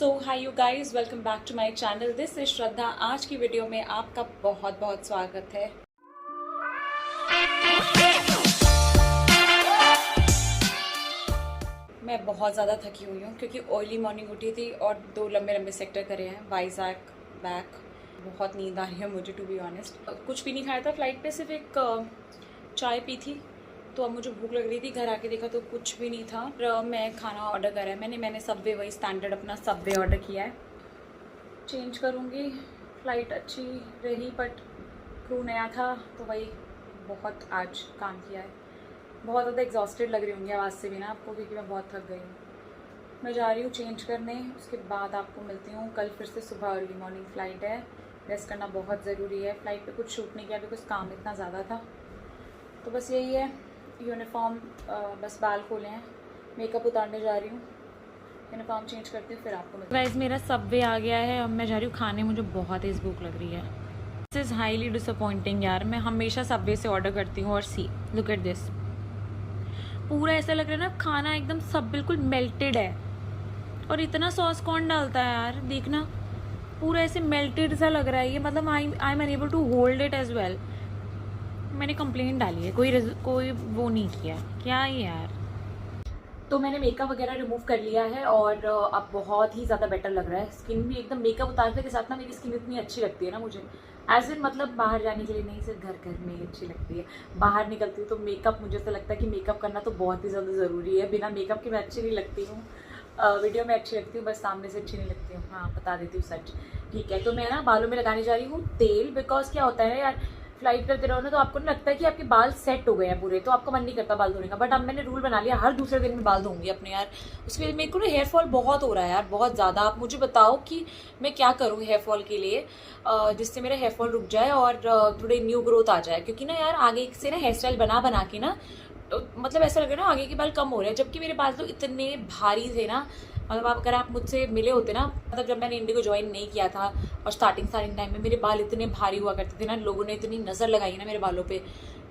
So hi you guys, welcome back to my channel. This is Shraddha. आज की video में आपका बहुत बहुत स्वागत है। मैं बहुत ज़्यादा थकी हुई हूँ क्योंकि अर्ली मॉर्निंग उठी थी और 2 लंबे लंबे सेक्टर करे हैं, वाइजैक बैक। बहुत नींद आ रही है मुझे, टू बी ऑनेस्ट। कुछ भी नहीं खाया था फ्लाइट पे, सिर्फ एक चाय पी थी। तो अब मुझे भूख लग रही थी, घर आके देखा तो कुछ भी नहीं था। मैं खाना ऑर्डर करा है मैंने सबवे, वही स्टैंडर्ड अपना सबवे ऑर्डर किया है। चेंज करूँगी। फ़्लाइट अच्छी रही बट क्रू नया था तो वही बहुत आज काम किया है। बहुत ज़्यादा एग्जॉस्टेड लग रही होंगी आवाज़ से भी ना आपको, क्योंकि मैं बहुत थक गई हूँ। मैं जा रही हूँ चेंज करने, उसके बाद आपको मिलती हूँ। कल फिर से सुबह अर्ली मॉर्निंग फ़्लाइट है, रेस्ट करना बहुत ज़रूरी है। फ़्लाइट पे कुछ शूट नहीं किया बिकॉज काम इतना ज़्यादा था। तो बस यही है, यूनिफॉर्म बस बाल खोले हैं, मेकअप उतारने जा रही हूँ, यूनिफॉर्म चेंज करती हूँ, फिर आपको मिलती हूँ। गाइस मेरा सबवे आ गया है, अब मैं जा रही हूँ खाने। मुझे बहुत तेज़ भूख लग रही है। दिस इज़ हाईली डिसअपॉइंटिंग यार। मैं हमेशा सबवे से ऑर्डर करती हूँ और सी लुक एट दिस, पूरा ऐसा लग रहा है ना खाना एकदम सब बिल्कुल मेल्टेड है। और इतना सॉस कौन डालता है यार, देखना पूरा ऐसे मेल्टेड सा लग रहा है ये। मतलब I am unable to hold it as well. मैंने कंप्लेंट डाली है, कोई वो नहीं किया, क्या ये यार। तो मैंने मेकअप वगैरह रिमूव कर लिया है और अब बहुत ही ज़्यादा बेटर लग रहा है। स्किन भी एकदम, मेकअप उतारने के साथ ना मेरी स्किन इतनी अच्छी लगती है ना मुझे, एज इन मतलब बाहर जाने के लिए नहीं, सिर्फ घर में ही अच्छी लगती है। बाहर निकलती हूँ तो मेकअप, मुझे ऐसा लगता है कि मेकअप करना तो बहुत ही ज़्यादा ज़रूरी है। बिना मेकअप के मैं अच्छी नहीं लगती हूँ, वीडियो में अच्छी लगती हूँ, बस सामने से अच्छी नहीं लगती हूँ। हाँ, बता देती हूँ सच। ठीक है, तो मैं ना बालों में लगाने जा रही हूँ तेल। बिकॉज क्या होता है यार, फ्लाइट करते रहो ना तो आपको लगता है कि आपके बाल सेट हो गए हैं पूरे, तो आपका मन नहीं करता बाल धोने का। बट अब मैंने रूल बना लिया, हर दूसरे दिन में बाल धोऊंगी अपने यार। उसके लिए मेरे को ना हेयर फॉल बहुत हो रहा है यार, बहुत ज़्यादा। आप मुझे बताओ कि मैं क्या करूँ हेयर फॉल के लिए, जिससे मेरा हेयर फॉल रुक जाए और थोड़े न्यू ग्रोथ आ जाए। क्योंकि ना यार आगे से ना हेयर स्टाइल बना के ना, तो मतलब ऐसा लग रहा है ना आगे के बाल कम हो रहे हैं, जबकि मेरे बाल तो इतने भारी थे ना। मतलब अगर आप मुझसे मिले होते ना, मतलब जब मैंने इंडिगो ज्वाइन नहीं किया था और स्टार्टिंग टाइम में मेरे बाल इतने भारी हुआ करते थे ना, लोगों ने इतनी नज़र लगाई ना मेरे बालों पे।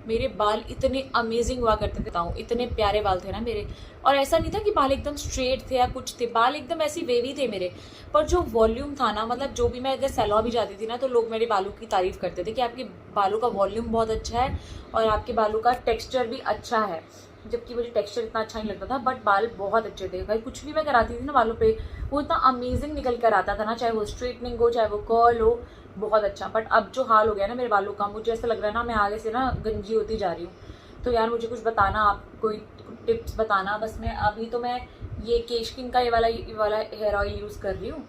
मेरे बाल इतने अमेजिंग हुआ करते थे, इतने प्यारे बाल थे ना मेरे। और ऐसा नहीं था कि बाल एकदम स्ट्रेट थे या कुछ थे, बाल एकदम ऐसी वेवी थे मेरे। पर जो वॉल्यूम था ना, मतलब जो भी मैं अगर सैलून भी जाती थी ना तो लोग मेरे बालों की तारीफ़ करते थे कि आपके बालों का वॉल्यूम बहुत अच्छा है और आपके बालों का टेक्स्चर भी अच्छा है। जबकि मुझे टेक्सचर इतना अच्छा नहीं लगता था, बट बाल बहुत अच्छे थे भाई। कुछ भी मैं कराती थी ना बालों पे, वो इतना अमेजिंग निकल कर आता था ना, चाहे वो स्ट्रेटनिंग हो चाहे वो कर्ल हो, बहुत अच्छा। बट अब जो हाल हो गया ना मेरे बालों का, मुझे ऐसा लग रहा है ना मैं आगे से ना गंजी होती जा रही हूँ। तो यार मुझे कुछ बताना, आप कोई टिप्स बताना। बस मैं अभी तो मैं ये केश किंग का ये वाला हेयर ऑयल यूज़ कर रही हूँ।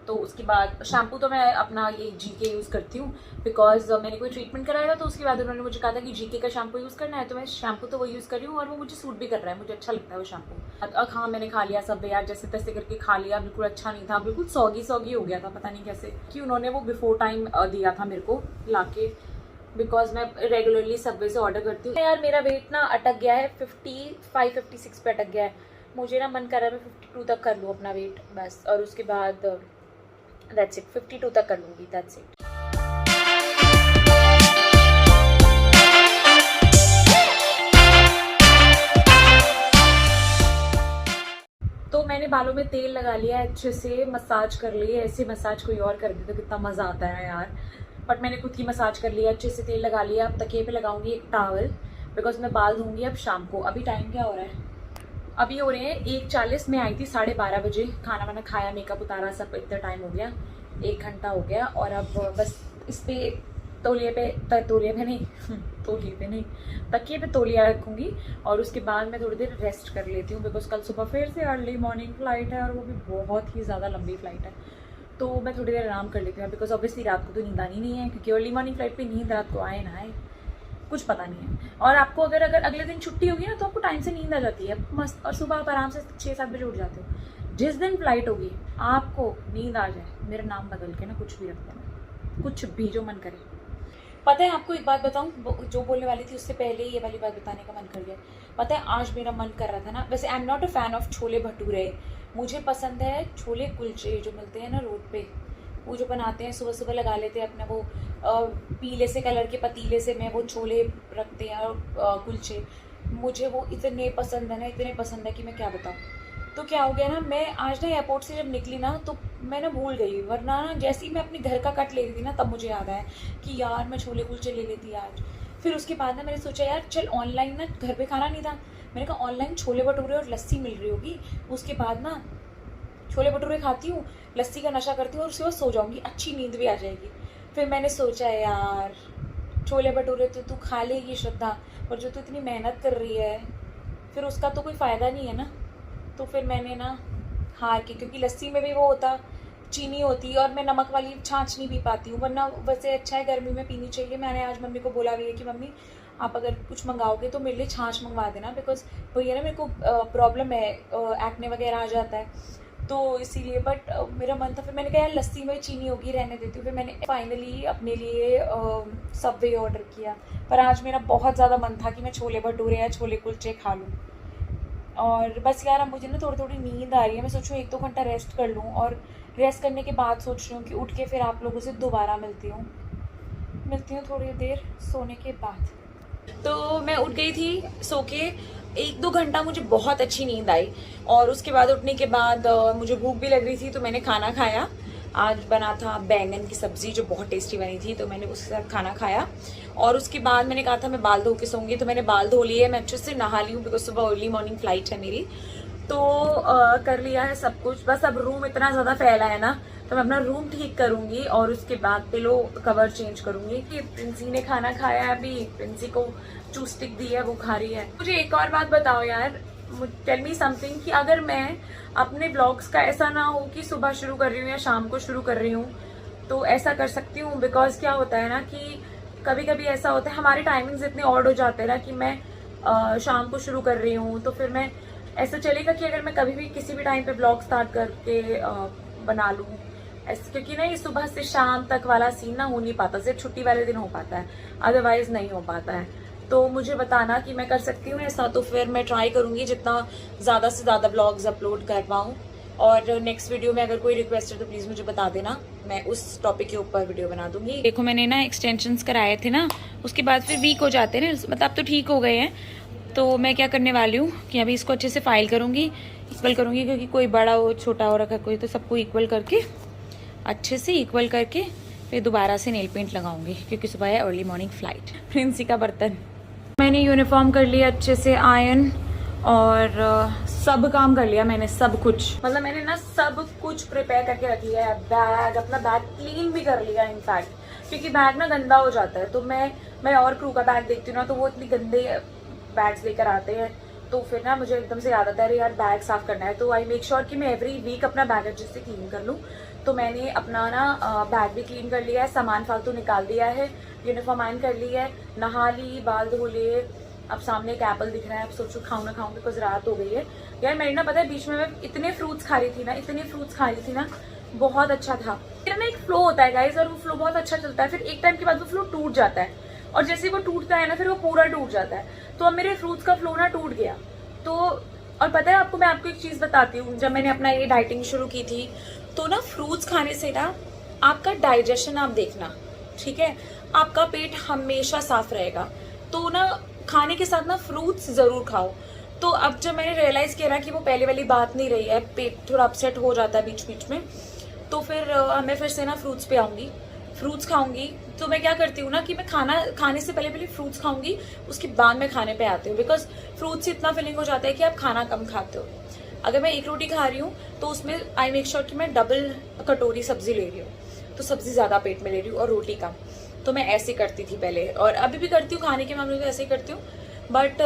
तो उसके बाद शैम्पू तो मैं अपना ये जीके यूज़ करती हूँ, बिकॉज मैंने कोई ट्रीटमेंट कराया था तो उसके बाद उन्होंने मुझे कहा था कि जीके का शैम्पू यूज़ करना है। तो मैं शैम्पू तो वो यूज़ कर रही हूँ और वो मुझे सूट भी कर रहा है, मुझे अच्छा लगता है वो शैम्पू। अब हाँ, मैंने खा लिया सब यार, जैसे तैसे करके खा लिया। बिल्कुल अच्छा नहीं था, बिल्कुल सॉगी हो गया था, पता नहीं कैसे कि उन्होंने वो बिफोर टाइम दिया था मेरे को ला के, बिकॉज मैं रेगुलरली सबवे से ऑर्डर करती हूँ। यार मेरा वेट ना अटक गया है, 55-56 पे अटक गया है। मुझे ना मन कर रहा है मैं 52 तक कर लूँ अपना वेट बस, और उसके बाद दैट्स इट, 52 तक कर लूँगी, दैट्स इट। तो मैंने बालों में तेल लगा लिया है, अच्छे से मसाज कर ली है। ऐसे मसाज कोई और कर दे तो कितना मज़ा आता है यार, बट मैंने खुद ही मसाज कर लिया, अच्छे से तेल लगा लिया। अब तकिए पे लगाऊंगी एक टॉवल, बिकॉज मैं बाल धोंगी अब शाम को। अभी टाइम क्या हो रहा है, अभी हो रहे हैं 1:40। मैं आई थी 12:30 बजे, खाना वाना खाया, मेकअप उतारा, सब इतना टाइम हो गया, 1 घंटा हो गया। और अब बस इस पर तौलिए पे नहीं, तकिए पे तौलिया रखूँगी और उसके बाद मैं थोड़ी देर रेस्ट कर लेती हूँ। बिकॉज कल सुबह फिर से अर्ली मॉर्निंग फ़्लाइट है और वो भी बहुत ही ज़्यादा लंबी फ़्लाइट है। तो मैं थोड़ी देर आराम कर लेती हूँ, बिकॉज ऑब्वियसली रात को तो नींद आनी नहीं है, क्योंकि अर्ली मॉर्निंग फ़्लाइट पर नींद रात को आए ना आए कुछ पता नहीं है। और आपको अगर अगले दिन छुट्टी होगी ना तो आपको टाइम से नींद आ जाती है मस्त, और सुबह आप आराम से 6-7 बजे उठ जाते हो। जिस दिन फ्लाइट होगी आपको नींद आ जाए, मेरा नाम बदल के ना कुछ भी रख देना, कुछ भी जो मन करे। पता है आपको एक बात बताऊं, जो बोलने वाली थी उससे पहले ये वाली बात बताने का मन कर गया। पता है आज मेरा मन कर रहा था ना, वैसे आई am not a fan of chole bhature, मुझे पसंद है छोले कुलचे जो मिलते हैं ना रोड पे, वो जो बनाते हैं सुबह सुबह, लगा लेते हैं अपने वो पीले से कलर के पतीले से में वो छोले रखते हैं और कुलचे। मुझे वो इतने पसंद है ना, इतने पसंद है कि मैं क्या बताऊँ। तो क्या हो गया ना, मैं आज ना एयरपोर्ट से जब निकली ना तो मैं ना भूल गई, वरना ना जैसे ही मैं अपने घर का कट ले रही थी ना तब मुझे याद आया कि यार मैं छोले कुलचे ले लेती आज। फिर उसके बाद ना मैंने सोचा यार चल ऑनलाइन, ना घर पे खाना नहीं था, मैंने कहा ऑनलाइन छोले भटूरे और लस्सी मिल रही होगी, उसके बाद ना छोले भटूरे खाती हूँ, लस्सी का नशा करती हूँ और उसके बाद सो जाऊँगी, अच्छी नींद भी आ जाएगी। फिर मैंने सोचा यार छोले भटूरे तो तू खा लेगी श्रद्धा, और जो तू इतनी मेहनत कर रही है फिर उसका तो कोई फ़ायदा नहीं है ना। तो फिर मैंने ना हार के, क्योंकि लस्सी में भी वो होता, चीनी होती, और मैं नमक वाली छाछ नहीं पी पाती हूँ, वरना वैसे अच्छा है गर्मी में पीनी चाहिए। मैंने आज मम्मी को बोला भी है कि मम्मी आप अगर कुछ मंगाओगे तो मेरे लिए छाछ मंगवा देना, बिकॉज वही है ना, मेरे को प्रॉब्लम है, एक्ने वगैरह आ जाता है तो इसीलिए। बट मेरा मन था, फिर मैंने कहा यार लस्सी में चीनी होगी, रहने देती हूँ। फिर मैंने फाइनली अपने लिए सबवे ऑर्डर किया। पर आज मेरा बहुत ज़्यादा मन था कि मैं छोले भटूरे या छोले कुलचे खा लूँ, और बस यार अब मुझे ना थोड़ी थोड़ी नींद आ रही है, मैं सोचूँ 1-2 घंटा रेस्ट कर लूँ, और रेस्ट करने के बाद सोच रही हूँ कि उठ के फिर आप लोगों से दोबारा मिलती हूँ थोड़ी देर सोने के बाद। तो मैं उठ गई थी सो के, 1-2 घंटा मुझे बहुत अच्छी नींद आई, और उसके बाद उठने के बाद मुझे भूख भी लग रही थी तो मैंने खाना खाया। आज बना था बैंगन की सब्ज़ी जो बहुत टेस्टी बनी थी, तो मैंने उसके साथ खाना खाया। और उसके बाद मैंने कहा था मैं बाल धो के सोऊंगी, तो मैंने बाल धो लिए, मैं अच्छे से नहा ली हूँ बिकॉज सुबह अर्ली मॉर्निंग फ्लाइट है मेरी। तो कर लिया है सब कुछ, बस अब रूम इतना ज़्यादा फैला है ना, तो मैं अपना रूम ठीक करूँगी और उसके बाद पिलो कवर चेंज करूँगी। कि प्रिंसी ने खाना खाया है, अभी प्रिंसी को चूस्टिक दी है, वो खा रही है। मुझे एक और बात बताओ यार, टेल मी समथिंग, कि अगर मैं अपने ब्लॉग्स का ऐसा ना हो कि सुबह शुरू कर रही हूँ या शाम को शुरू कर रही हूँ, तो ऐसा कर सकती हूँ। बिकॉज क्या होता है ना कि कभी कभी ऐसा होता है, हमारे टाइमिंग्स इतने ऑड हो जाते हैं ना कि मैं शाम को शुरू कर रही हूँ, तो फिर मैं ऐसा चलेगा कि अगर मैं कभी भी किसी भी टाइम पे ब्लॉग स्टार्ट करके बना लूँ ऐसे, क्योंकि ना ये सुबह से शाम तक वाला सीन ना हो नहीं पाता, सिर्फ छुट्टी वाले दिन हो पाता है, अदरवाइज नहीं हो पाता है। तो मुझे बताना कि मैं कर सकती हूँ ऐसा, तो फिर मैं ट्राई करूँगी जितना ज़्यादा से ज़्यादा ब्लॉग्स अपलोड कर पाऊँ। और नेक्स्ट वीडियो में अगर कोई रिक्वेस्ट है तो प्लीज़ मुझे बता देना, मैं उस टॉपिक के ऊपर वीडियो बना दूँगी। देखो मैंने ना एक्सटेंशंस कराए थे ना, उसके बाद फिर वीक हो जाते हैं ना, मतलब अब तो ठीक हो गए हैं। तो मैं क्या करने वाली हूँ कि अभी इसको अच्छे से फाइल करूँगी, इक्वल करूँगी, क्योंकि कोई बड़ा हो छोटा हो रखा कोई, तो सबको इक्वल करके अच्छे से इक्वल करके फिर दोबारा से नेल पेंट लगाऊंगी, क्योंकि सुबह है अर्ली मॉर्निंग फ्लाइट। प्रिंसी का बर्तन मैंने यूनिफॉर्म कर लिया अच्छे से आयरन, और सब काम कर लिया मैंने, सब कुछ, मतलब मैंने ना सब कुछ प्रिपेयर करके रख लिया है। बैग, अपना बैग क्लीन भी कर लिया इनफैक्ट, क्योंकि बैग ना गंदा हो जाता है। तो मैं और क्रू का बैग देखती हूँ ना, तो वो इतनी गंदे बैग्स लेकर आते हैं, तो फिर ना मुझे एकदम से याद आता है अरे यार बैग साफ करना है। तो आई मेक श्योर कि मैं एवरी वीक अपना बैग अच्छे से क्लीन कर लूँ। तो मैंने अपना ना बैग भी क्लीन कर लिया है, सामान फालतू निकाल दिया है, यूनिफॉर्म आयरन कर ली है, नहा ली, बाल धो लिए। अब सामने एक एप्पल दिख रहा है, अब सोचो खाऊं ना खाऊं, बिकॉज रात हो गई है। यार मैंने ना पता है बीच में मैं इतने फ्रूट्स खा रही थी ना, बहुत अच्छा था। मेरा ना एक फ्लो होता है गाइज, और वो फ्लो बहुत अच्छा चलता है, फिर एक टाइम के बाद वो फ्लो टूट जाता है, और जैसे वो टूटता है ना फिर वो पूरा टूट जाता है। तो अब मेरे फ्रूट्स का फ्लो ना टूट गया। तो और पता है आपको, मैं आपको एक चीज बताती हूँ, जब मैंने अपना ये डाइटिंग शुरू की थी तो ना फ्रूट्स खाने से ना आपका डाइजेशन आप देखना, ठीक है, आपका पेट हमेशा साफ रहेगा। तो ना खाने के साथ ना फ्रूट्स जरूर खाओ। तो अब जब मैंने रियलाइज किया ना कि वो पहले वाली बात नहीं रही है, पेट थोड़ा अपसेट हो जाता है बीच बीच में, तो फिर मैं फिर से ना फ्रूट्स पे आऊंगी, फ्रूट्स खाऊंगी। तो मैं क्या करती हूँ ना कि मैं खाने से पहले फ्रूट्स खाऊंगी, उसके बाद मैं खाने पे आती हूँ, बिकॉज फ्रूट से इतना फीलिंग हो जाता है कि आप खाना कम खाते हो। अगर मैं एक रोटी खा रही हूँ तो उसमें आई मेक श्योर कि मैं डबल कटोरी सब्जी ले रही हूँ, तो सब्जी ज़्यादा पेट में ले रही हूँ और रोटी कम। तो मैं ऐसे करती थी पहले, और अभी भी करती हूँ, खाने के मामले में ऐसे ही करती हूँ। बट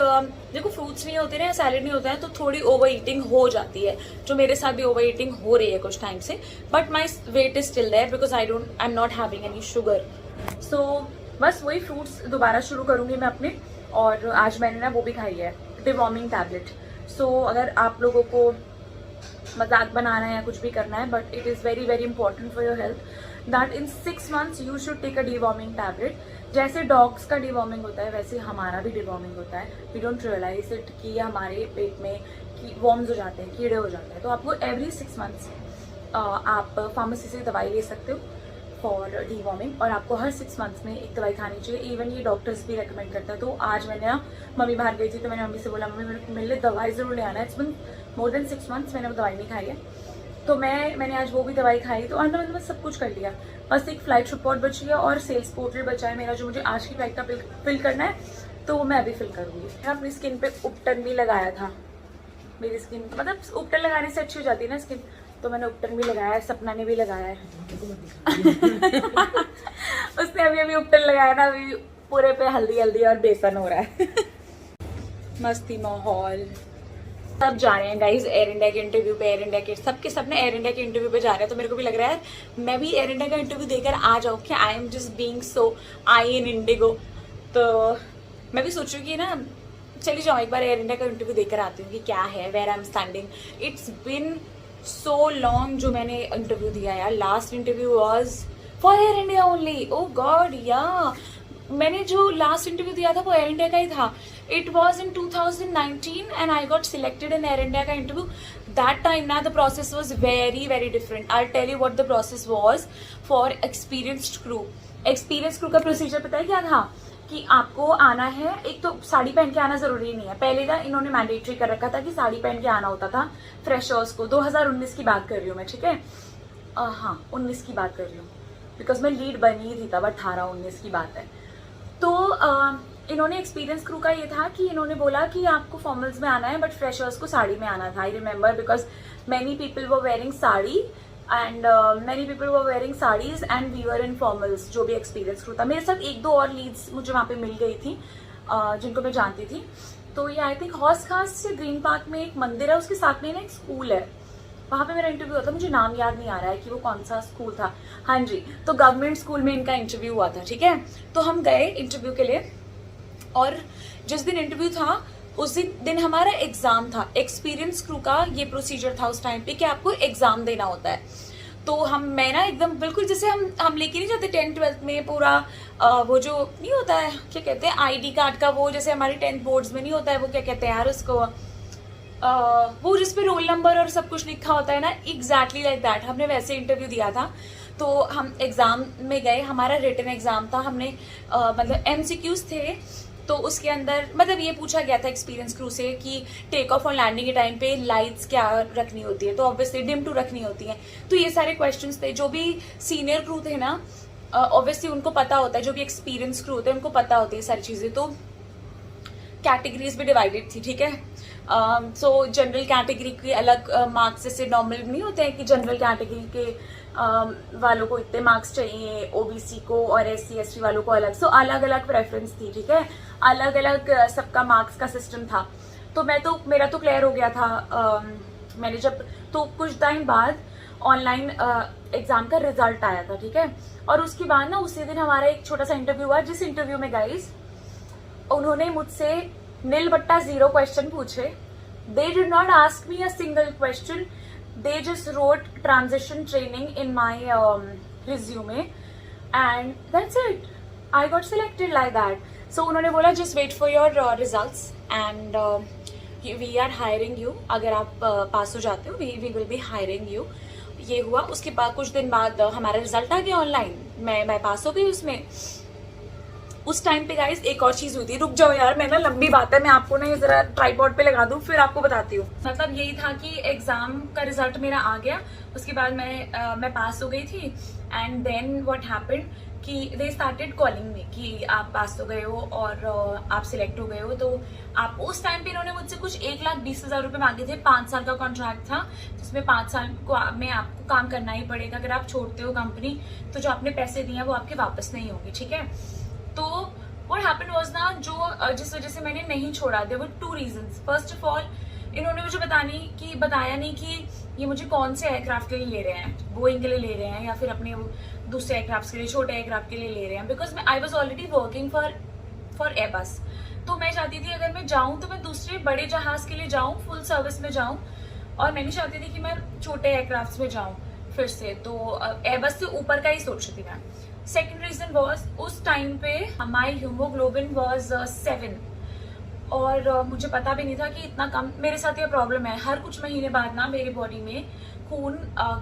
देखो फ्रूट्स नहीं होते ना, सैलेड नहीं होता है, तो थोड़ी ओवर ईटिंग हो जाती है, जो मेरे साथ भी ओवर ईटिंग हो रही है कुछ टाइम से। But my weight is still there because I am not having any sugar. So बस वही फ्रूट्स दोबारा शुरू करूँगी मैं अपने। और आज मैंने ना वो भी खाई है, डिवॉर्मिंग टैबलेट। सो अगर आप लोगों को मजाक बनाना है या कुछ भी करना है, but it is very very important for your health that in 6 months you should take a deworming tablet. जैसे डॉग्स का डिवॉर्मिंग होता है वैसे हमारा भी डिवॉर्मिंग होता है। वी डोंट रियलाइज इट कि हमारे पेट में वॉर्म्स हो जाते हैं, कीड़े हो जाते हैं। तो आपको एवरी 6 months आप फार्मेसी से दवाई ले सकते हो फॉर डिवॉर्मिंग, और आपको हर 6 months में एक दवाई खानी चाहिए। इवन ये डॉक्टर्स भी रेकमेंड करते हैं। तो आज मैंने ना, मम्मी बाहर गई थी तो मैंने मम्मी से बोला मम्मी मेरे लिए दवाई ज़रूर ले आना है, it's been more than 6 months मैंने वो दवाई नहीं खाई है। तो मैंने आज वो भी दवाई खाई, तो अंदर मतलब सब कुछ कर लिया। बस एक फ्लाइट रिपोर्ट बची है और सेल्स पोर्टल बचा है मेरा, जो मुझे आज की फ्लाइट का फिल करना है, तो वो मैं अभी फिल करूँगी। मैं अपनी स्किन पे उपटन भी लगाया था। मेरी स्किन मतलब उपटन लगाने से अच्छी हो जाती है ना स्किन, तो मैंने उपटन भी लगाया है, सपना ने भी लगाया है। उसने अभी उपटन लगाया ना, अभी पूरे पे हल्दी हल्दी और बेसन हो रहा है। मस्ती माहौल। सब जा रहे हैं गाइज एयर इंडिया के इंटरव्यू पे, एयर इंडिया के सबके सब एयर इंडिया के इंटरव्यू पे जा रहे हैं। तो मेरे को भी लग रहा है मैं भी एयर इंडिया का इंटरव्यू देकर आ जाऊँ कि I am just being so I in Indigo. तो मैं भी सोच रही हूँ कि ना चली जाऊँ एक बार एयर इंडिया का इंटरव्यू देकर आती हूँ कि क्या है, where I am standing. It's been so long जो मैंने इंटरव्यू दिया यार। Last interview was for Air India only. Oh God या मैंने जो लास्ट इंटरव्यू दिया था वो एयर इंडिया का ही था। It was in 2019 and I got selected in Air India का इंटरव्यू। दैट टाइम ना the process was very very different. I tell you what the process was for experienced crew. Experience crew का procedure पता है क्या था? कि आपको आना है, एक तो साड़ी पहन के आना जरूरी नहीं है। पहले ना इन्होंने मैंडेटरी कर रखा था कि साड़ी पहन के आना होता था फ्रेशर्स को। 2019 की बात कर रही हूँ मैं, ठीक है? हाँ 19 की बात कर रही हूँ, बिकॉज मैं लीड बनी थी तब, 18-19 की बात है। तो इन्होंने एक्सपीरियंस क्रू का ये था कि इन्होंने बोला कि आपको फॉर्मल्स में आना है बट फ्रेशर्स को साड़ी में आना था। I remember because many people were wearing sari and many people were wearing saris and we were in formals. जो भी एक्सपीरियंस क्रू था, मेरे साथ 1-2 और लीड्स मुझे वहाँ पे मिल गई थी जिनको मैं जानती थी। तो ये आई थिंक हौस खास से ग्रीन पार्क में एक मंदिर है, उसके साथ में ना एक स्कूल है, वहाँ पे मेरा इंटरव्यू हुआ था। मुझे नाम याद नहीं आ रहा है कि वो कौन सा स्कूल था। हाँ जी, तो गवर्नमेंट स्कूल में इनका इंटरव्यू हुआ था, ठीक है? तो हम गए इंटरव्यू के लिए और जिस दिन इंटरव्यू था उस दिन हमारा एग्जाम था। एक्सपीरियंस क्रू का ये प्रोसीजर था उस टाइम पे कि आपको एग्जाम देना होता है। तो मैं ना एकदम बिल्कुल जैसे हम लेके नहीं जाते 10th-12th में पूरा वो जो नहीं होता है, क्या कहते हैं, ID कार्ड का, वो जैसे हमारी 10th बोर्ड्स में नहीं होता है, वो क्या कहते हैं यार उसको, वो जिसपे रोल नंबर और सब कुछ लिखा होता है ना, एग्जैक्टली लाइक दैट। हमने वैसे इंटरव्यू दिया था। तो हम एग्जाम में गए, हमारा रिटन एग्जाम था। हमने मतलब MCQs थे, तो उसके अंदर मतलब ये पूछा गया था एक्सपीरियंस क्रू से कि टेक ऑफ और लैंडिंग के टाइम पे लाइट्स क्या रखनी होती है, तो ऑब्वियसली डिम टू रखनी होती है। तो ये सारे क्वेश्चंस थे। जो भी सीनियर क्रू थे ना, ऑब्वियसली उनको पता होता है, जो भी एक्सपीरियंस क्रू होते हैं उनको पता होती है सारी चीज़ें। तो कैटेगरीज भी डिवाइडेड थी, ठीक है? सो जनरल कैटेगरी के अलग मार्क्स, जैसे नॉर्मल नहीं होते हैं कि जनरल कैटेगरी के वालों को इतने मार्क्स चाहिए, OBC को और SC/ST वालों को अलग। सो अलग अलग प्रेफरेंस थी, ठीक है? अलग अलग सबका मार्क्स का सिस्टम था। तो मेरा तो क्लियर हो गया था। मैंने जब तो कुछ टाइम बाद ऑनलाइन एग्जाम का रिजल्ट आया था, ठीक है? और उसके बाद ना उसी दिन हमारा एक छोटा सा इंटरव्यू हुआ, जिस इंटरव्यू में गाइस उन्होंने मुझसे 0 क्वेश्चन पूछे। They did not ask me a single question, they just wrote transition training in my resume and that's it. I got selected like that. So उन्होंने बोला just wait for your results and we are hiring you. अगर आप पास हो जाते हो we will be hiring you. ये हुआ। उसके बाद कुछ दिन बाद हमारा रिजल्ट आ गया ऑनलाइन, मैं पास हो गई उसमें। उस टाइम पे गाइस एक और चीज हुई थी। रुक जाओ यार, मैं ना लंबी बात है, मैं आपको ना ये जरा ट्राइपॉड पे लगा दूं फिर आपको बताती हूँ। मतलब यही था कि एग्जाम का रिजल्ट मेरा आ गया, उसके बाद मैं पास हो गई थी। एंड देन व्हाट हैपेंड कि दे स्टार्टेड कॉलिंग मी कि आप पास हो गए हो और आप सिलेक्ट हो गए हो। तो आप उस टाइम पे इन्होंने मुझसे कुछ 1,20,000 रुपये मांगे थे। 5 साल का कॉन्ट्रैक्ट था, जिसमें 5 साल में आपको काम करना ही पड़ेगा। अगर आप छोड़ते हो कंपनी तो जो आपने पैसे दिए हैं वो आपके वापस नहीं होंगे, ठीक है? तो what happened was ना, जो जिस वजह से मैंने नहीं छोड़ा, there were 2 reasons. First of all, इन्होंने मुझे बताया नहीं कि ये मुझे कौन से एयरक्राफ्ट के लिए ले रहे हैं, बोइंग के लिए ले रहे हैं या फिर अपने दूसरे एयरक्राफ्ट के लिए, छोटे एयरक्राफ्ट के लिए ले रहे हैं। Because I was already working for Airbus. तो मैं चाहती थी अगर मैं जाऊँ तो मैं दूसरे बड़े जहाज के लिए जाऊँ, फुल सर्विस में जाऊँ, और मैं नहीं चाहती थी कि मैं छोटे एयरक्राफ्ट में जाऊँ फिर से। तो एयरबस से ऊपर का ही सोच रही थी मैं। सेकेंड रीजन वॉज उस टाइम पे माई हीमोग्लोबिन वॉज 7 और मुझे पता भी नहीं था कि इतना कम। मेरे साथ ये प्रॉब्लम है, हर कुछ महीने बाद ना मेरी बॉडी में खून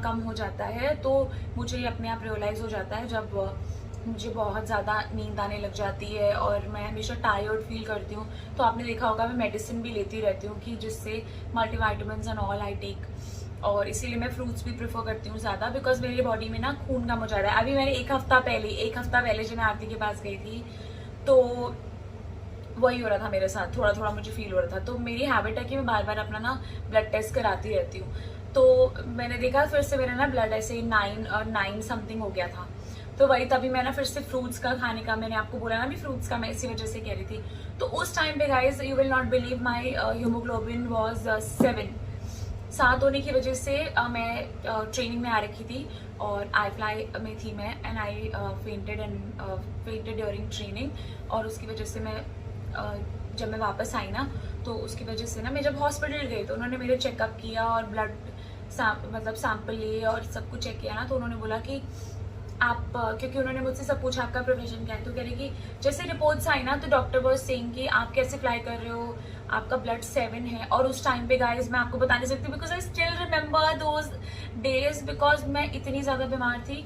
कम हो जाता है। तो मुझे अपने आप रियलाइज हो जाता है जब मुझे बहुत ज़्यादा नींद आने लग जाती है और मैं हमेशा टायर्ड फील करती हूँ। तो आपने देखा होगा मैं मेडिसिन भी लेती रहती हूँ कि जिससे multivitamins and all I take, और इसीलिए मैं फ्रूट्स भी प्रेफर करती हूँ ज़्यादा, बिकॉज मेरी बॉडी में ना खून कम हो जाता है। अभी मैंने एक हफ्ता पहले जब मैं आरती के पास गई थी तो वही हो रहा था मेरे साथ, थोड़ा थोड़ा मुझे फील हो रहा था। तो मेरी हैबिट है कि मैं बार बार अपना ना ब्लड टेस्ट कराती रहती हूँ। तो मैंने देखा फिर से मेरा ना ब्लड ऐसे 9 समथिंग हो गया था। तो वही तभी मैं ना फिर से फ्रूट्स का खाने का, मैंने आपको बोला ना भी फ्रूट्स का, मैं इसी वजह से कह रही थी। तो उस टाइम पे guys you will not believe my haemoglobin was 7 होने की वजह से मैं ट्रेनिंग में आ रखी थी और आई फ्लाई में थी मैं, and I fainted during training. और उसकी वजह से मैं जब मैं वापस आई ना तो उसकी वजह से ना मैं जब हॉस्पिटल गई तो उन्होंने मेरे चेकअप किया और ब्लड मतलब सैंपल लिए और सब कुछ चेक किया ना, तो उन्होंने बोला कि आप, क्योंकि उन्होंने मुझसे सब पूछा आपका प्रोफेशन क्या है, तो कह रही कि जैसे रिपोर्ट्स आई ना तो डॉक्टर वाज सेइंग कि आप कैसे फ्लाई कर रहे हो, आपका ब्लड 7 है। और उस टाइम पे गाइज मैं आपको बता नहीं सकती because I still remember those days, because मैं इतनी ज़्यादा बीमार थी।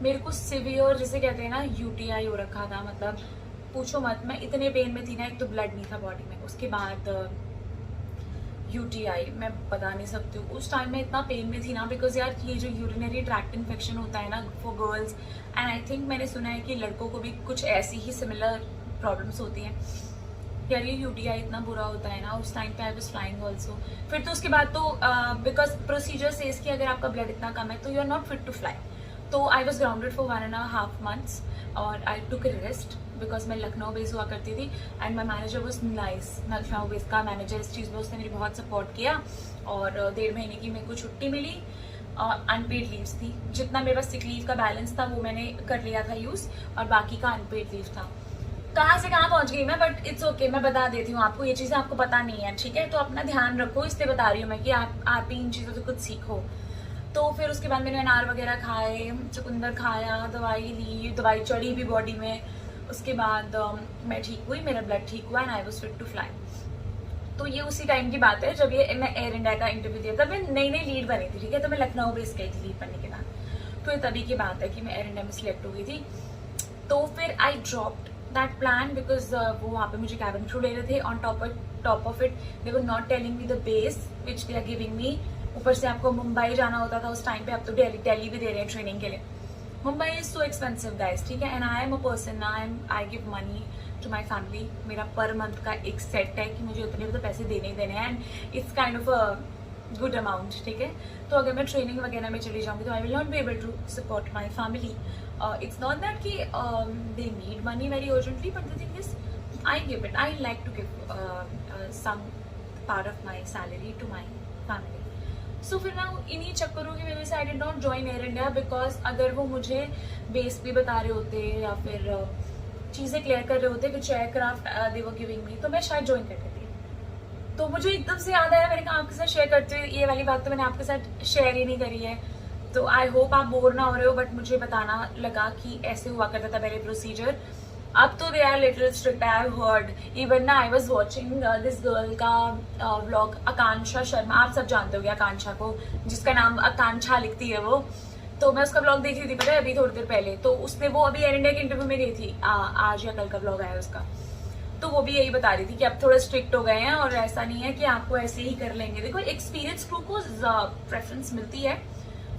मेरे को सिवियर जिसे कहते हैं ना UTI हो रखा था, मतलब पूछो मत, मैं इतने पेन में थी ना, एक तो ब्लड नहीं था बॉडी में, उसके बाद UTI मैं बता नहीं सकती हूँ। उस टाइम में इतना पेन में थी ना, बिकॉज यार ये जो यूरिनरी ट्रैक्ट इन्फेक्शन होता है ना for girls, and I think मैंने सुना है कि लड़कों को भी कुछ ऐसी ही सिमिलर प्रॉब्लम्स होती हैं। यार ये UTI इतना बुरा होता है ना, उस टाइम पे आई वाज फ्लाइंग ऑल्सो। फिर तो उसके बाद तो बिकॉज प्रोसीजर सेज कि अगर आपका ब्लड इतना कम है तो you are not fit to fly. तो I was grounded for 1.5 months और आई टुक रेस्ट बिकॉज मैं लखनऊ बेस हुआ करती थी, and my manager was nice. Lucknow base का मैनेजर इस चीज़ में उसने मेरी बहुत सपोर्ट किया और 1.5 महीने की मेरे को छुट्टी मिली और अनपेड लीव्स थी। जितना मेरे पास सिक लीव का बैलेंस था वो मैंने कर लिया था यूज़, और बाकी का अनपेड लीव था। कहाँ से कहाँ पहुँच गई मैं, बट इट्स ओके, मैं बता देती हूँ आपको, ये चीज़ें आपको पता नहीं है, ठीक है? तो अपना ध्यान रखो, इसलिए बता रही हूँ मैं कि आप इन चीज़ों से कुछ सीखो। तो फिर उसके बाद मैंने अनार वगैरह खाए, चुकंदर खाया, दवाई ली, दवाई चढ़ी भी बॉडी में। उसके बाद मैं ठीक हुई, मेरा ब्लड ठीक हुआ and I was fit to fly. तो ये उसी टाइम की बात है जब ये मैं एयर इंडिया का इंटरव्यू दिया था। मैं नई लीड बनी थी, ठीक है? तो मैं लखनऊ बेस गई थी लीड बनने के बाद। तो ये तभी की बात है कि मैं एयर इंडिया में सिलेक्ट हो गई थी। तो फिर I dropped that plan because वो वहाँ पे मुझे कैबिन क्रू ले रहे थे। On top of it they were not telling me the base which they are giving me. ऊपर से आपको मुंबई जाना होता था उस टाइम पे, अब तो दिल्ली भी दे रहे हैं ट्रेनिंग के लिए। Mumbai is so expensive guys, ठीक है? And I am a person, I give money to my family. मेरा पर मंथ का एक सेट है कि मुझे उतने भी तो पैसे देने ही देने हैं, and it's kind of a good amount, ठीक है? तो अगर मैं ट्रेनिंग वगैरह में चली जाऊँगी तो I will not be able to support my family. It's not that कि they need money very urgently, but the thing is I give it, I like to give some part of my salary to my family. So फिर ना इन्हीं चक्करों की वजह से I did not join Air India, because अगर वो मुझे बेस भी बता रहे होते या फिर चीज़ें क्लियर कर रहे होते विच aircraft they were giving me, तो मैं शायद ज्वाइन कर लेती। तो मुझे एकदम से याद आया, मैंने कहा आपके साथ शेयर करते हुए, ये वाली बात तो मैंने आपके साथ शेयर ही नहीं करी है। तो आई होप आप बोर ना हो रहे हो, बट मुझे बताना लगा कि ऐसे हुआ करता था पहले प्रोसीजर। अब तो they are little strict, I have heard. Even ना I was watching this girl का व्लॉग, आकांक्षा शर्मा, आप सब जानते होगे आकांक्षा को, जिसका नाम आकांक्षा लिखती है वो। तो मैं उसका व्लॉग देख रही थी, पता है, अभी थोड़ी देर पहले। तो उसने, वो अभी एयर इंडिया के इंटरव्यू में गई थी, आज या कल का व्लॉग आया उसका। तो वो भी यही बता रही थी कि अब थोड़ा स्ट्रिक्ट हो गए हैं और ऐसा नहीं है कि आपको ऐसे ही कर लेंगे। देखो एक्सपीरियंस क्रू को प्रेफरेंस मिलती है,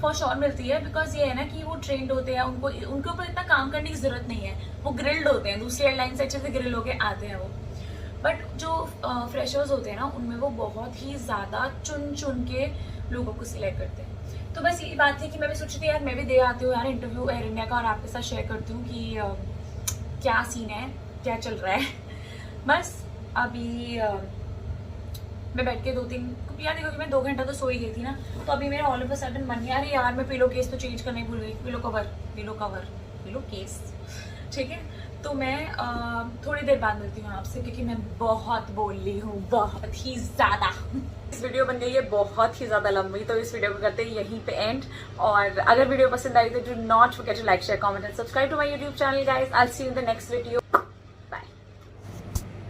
फॉर श्योर मिलती है, बिकॉज ये है ना कि वो ट्रेंड होते हैं, उनको उनके ऊपर इतना काम करने की जरूरत नहीं है, वो ग्रिल्ड होते हैं, दूसरी एयरलाइन से अच्छे से ग्रिल होके आते हैं वो। बट जो फ्रेशर्स होते हैं ना, उनमें वो बहुत ही ज़्यादा चुन के लोगों को सिलेक्ट करते हैं। तो बस यही बात थी कि मैं भी सोची थी यार मैं भी दे आती हूँ यार इंटरव्यू एयर इंडिया का, और आपके साथ शेयर करती हूँ कि क्या सीन है, क्या चल रहा है। बस अभी मैं बैठ के 2-3 यार देखो कि मैं 2 घंटा तो सो ही गई थी ना, तो अभी मेरा ऑल ऑफ अ सडन मन यार मैं पिलो केस तो चेंज करना ही भूल गई, पिलो केस, ठीक है? तो मैं थोड़ी देर बाद मिलती हूँ आपसे, क्योंकि मैं बहुत बोल रही हूँ, बहुत ही ज़्यादा। इस वीडियो बन गई है बहुत ही ज़्यादा लंबी, तो इस वीडियो को करते हैं यहीं पे एंड। और अगर वीडियो पसंद आई तो do not forget to like, share, comment and subscribe to my YouTube channel guys. I will see you in the next video.